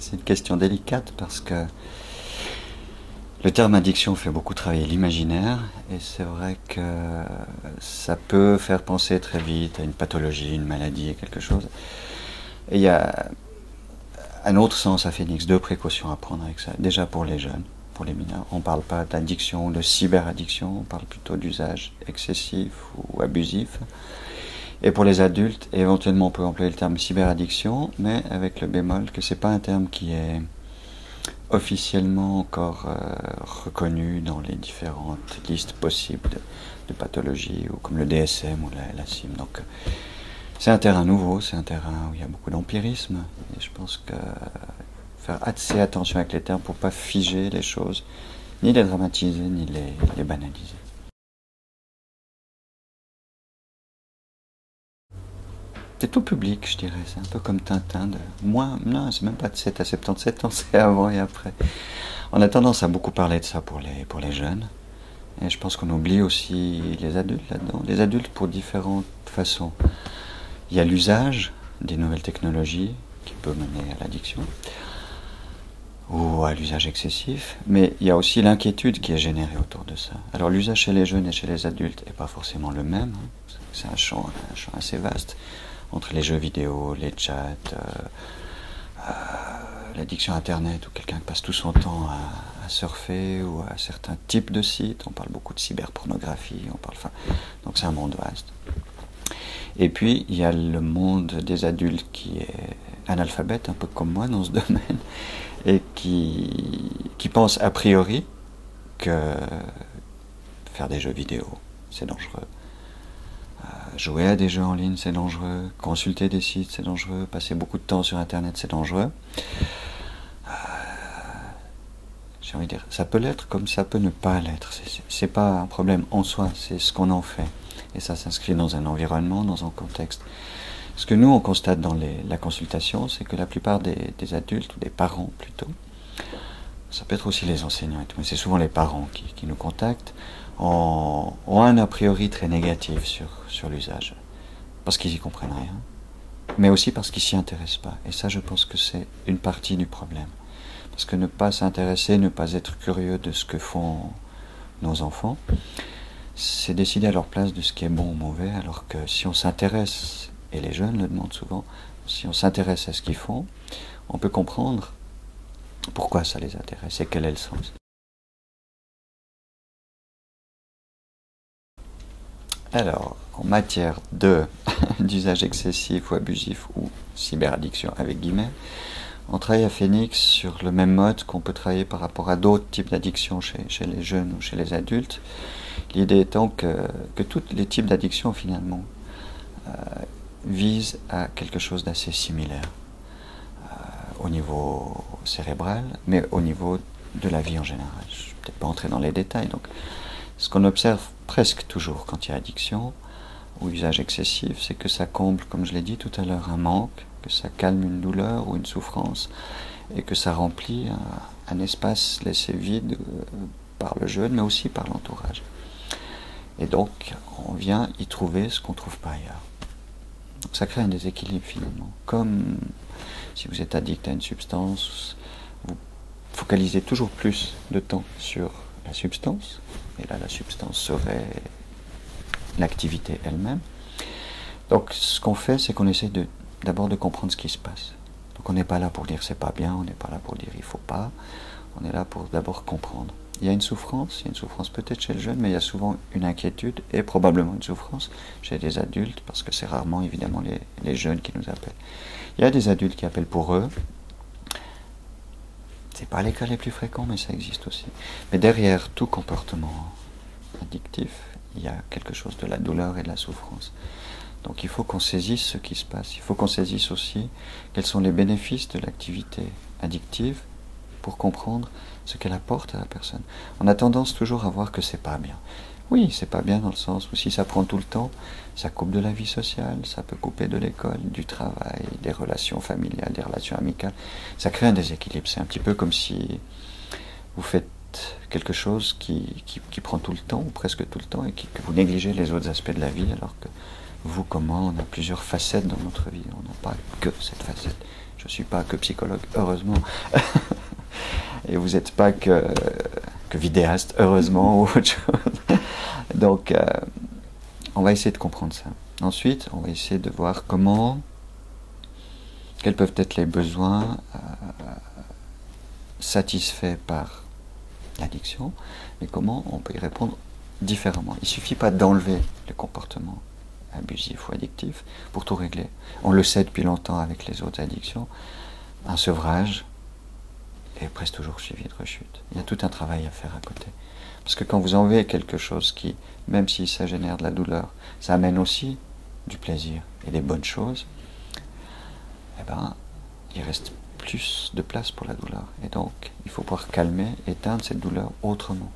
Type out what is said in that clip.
C'est une question délicate parce que le terme addiction fait beaucoup travailler l'imaginaire et c'est vrai que ça peut faire penser très vite à une pathologie, une maladie, quelque chose. Et il y a un autre sens à Phoenix, deux précautions à prendre avec ça. Déjà pour les jeunes, pour les mineurs, on ne parle pas d'addiction, de cyberaddiction, on parle plutôt d'usage excessif ou abusif. Et pour les adultes, éventuellement on peut employer le terme cyberaddiction, mais avec le bémol que c'est pas un terme qui est officiellement encore reconnu dans les différentes listes possibles de pathologies, ou comme le DSM ou la CIM. Donc c'est un terrain nouveau, c'est un terrain où il y a beaucoup d'empirisme, et je pense que faire assez attention avec les termes pour ne pas figer les choses, ni les dramatiser, ni les banaliser. C'est tout public, je dirais. C'est un peu comme Tintin. Non, c'est même pas de 7 à 77 ans, c'est avant et après. On a tendance à beaucoup parler de ça pour les jeunes. Et je pense qu'on oublie aussi les adultes là-dedans. Les adultes pour différentes façons. Il y a l'usage des nouvelles technologies qui peut mener à l'addiction ou à l'usage excessif, mais il y a aussi l'inquiétude qui est générée autour de ça. Alors l'usage chez les jeunes et chez les adultes n'est pas forcément le même. C'est un champ assez vaste. Entre les jeux vidéo, les chats, l'addiction à Internet, ou quelqu'un qui passe tout son temps à surfer, ou à certains types de sites. On parle beaucoup de cyberpornographie, donc c'est un monde vaste. Et puis, il y a le monde des adultes qui est analphabète, un peu comme moi dans ce domaine, et qui pense a priori que faire des jeux vidéo, c'est dangereux. Jouer à des jeux en ligne, c'est dangereux. Consulter des sites, c'est dangereux. Passer beaucoup de temps sur Internet, c'est dangereux. J'ai envie de dire, ça peut l'être comme ça peut ne pas l'être. C'est pas un problème en soi, c'est ce qu'on en fait. Et ça s'inscrit dans un environnement, dans un contexte. Ce que nous, on constate dans la consultation, c'est que la plupart des adultes, ou des parents plutôt, ça peut être aussi les enseignants et tout, mais c'est souvent les parents qui nous contactent, ont un a priori très négatif sur l'usage, parce qu'ils y comprennent rien, mais aussi parce qu'ils s'y intéressent pas. Et ça, je pense que c'est une partie du problème. Parce que ne pas s'intéresser, ne pas être curieux de ce que font nos enfants, c'est décider à leur place de ce qui est bon ou mauvais, alors que si on s'intéresse, et les jeunes le demandent souvent, si on s'intéresse à ce qu'ils font, on peut comprendre pourquoi ça les intéresse et quel est le sens. Alors, en matière d'usage excessif ou abusif ou cyberaddiction avec guillemets, on travaille à Phoenix sur le même mode qu'on peut travailler par rapport à d'autres types d'addiction chez les jeunes ou chez les adultes. L'idée étant que tous les types d'addiction finalement visent à quelque chose d'assez similaire au niveau cérébral, mais au niveau de la vie en général. Je ne vais peut-être pas entrer dans les détails. Donc, ce qu'on observe presque toujours quand il y a addiction ou usage excessif, c'est que ça comble, comme je l'ai dit tout à l'heure, un manque, que ça calme une douleur ou une souffrance, et que ça remplit un espace laissé vide par le jeune, mais aussi par l'entourage. Et donc, on vient y trouver ce qu'on ne trouve pas ailleurs. Donc ça crée un déséquilibre finalement. Comme si vous êtes addict à une substance, vous focalisez toujours plus de temps sur la substance, et là la substance serait l'activité elle-même. Donc ce qu'on fait, c'est qu'on essaie d'abord de comprendre ce qui se passe. Donc on n'est pas là pour dire c'est pas bien, on n'est pas là pour dire il faut pas, on est là pour d'abord comprendre. Il y a une souffrance peut-être chez le jeune, mais il y a souvent une inquiétude et probablement une souffrance chez les adultes, parce que c'est rarement évidemment les jeunes qui nous appellent. Il y a des adultes qui appellent pour eux. C'est pas les cas les plus fréquents, mais ça existe aussi. Mais derrière tout comportement addictif, il y a quelque chose de la douleur et de la souffrance. Donc il faut qu'on saisisse ce qui se passe. Il faut qu'on saisisse aussi quels sont les bénéfices de l'activité addictive pour comprendre ce qu'elle apporte à la personne. On a tendance toujours à voir que c'est pas bien. Oui, c'est pas bien dans le sens où si ça prend tout le temps, ça coupe de la vie sociale, ça peut couper de l'école, du travail, des relations familiales, des relations amicales. Ça crée un déséquilibre. C'est un petit peu comme si vous faites quelque chose qui prend tout le temps, ou presque tout le temps, et que vous négligez les autres aspects de la vie, alors que vous comme moi, on a plusieurs facettes dans notre vie. On n'a pas que cette facette. Je ne suis pas que psychologue, heureusement. Et vous n'êtes pas que vidéaste, heureusement, ou autre chose. Donc, on va essayer de comprendre ça. Ensuite, on va essayer de voir quels peuvent être les besoins satisfaits par l'addiction, mais comment on peut y répondre différemment. Il ne suffit pas d'enlever le comportement abusif ou addictif pour tout régler. On le sait depuis longtemps avec les autres addictions. Un sevrage est presque toujours suivi de rechute. Il y a tout un travail à faire à côté. Parce que quand vous enlevez quelque chose qui, même si ça génère de la douleur, ça amène aussi du plaisir et des bonnes choses, eh ben, il reste plus de place pour la douleur. Et donc, il faut pouvoir calmer, éteindre cette douleur autrement.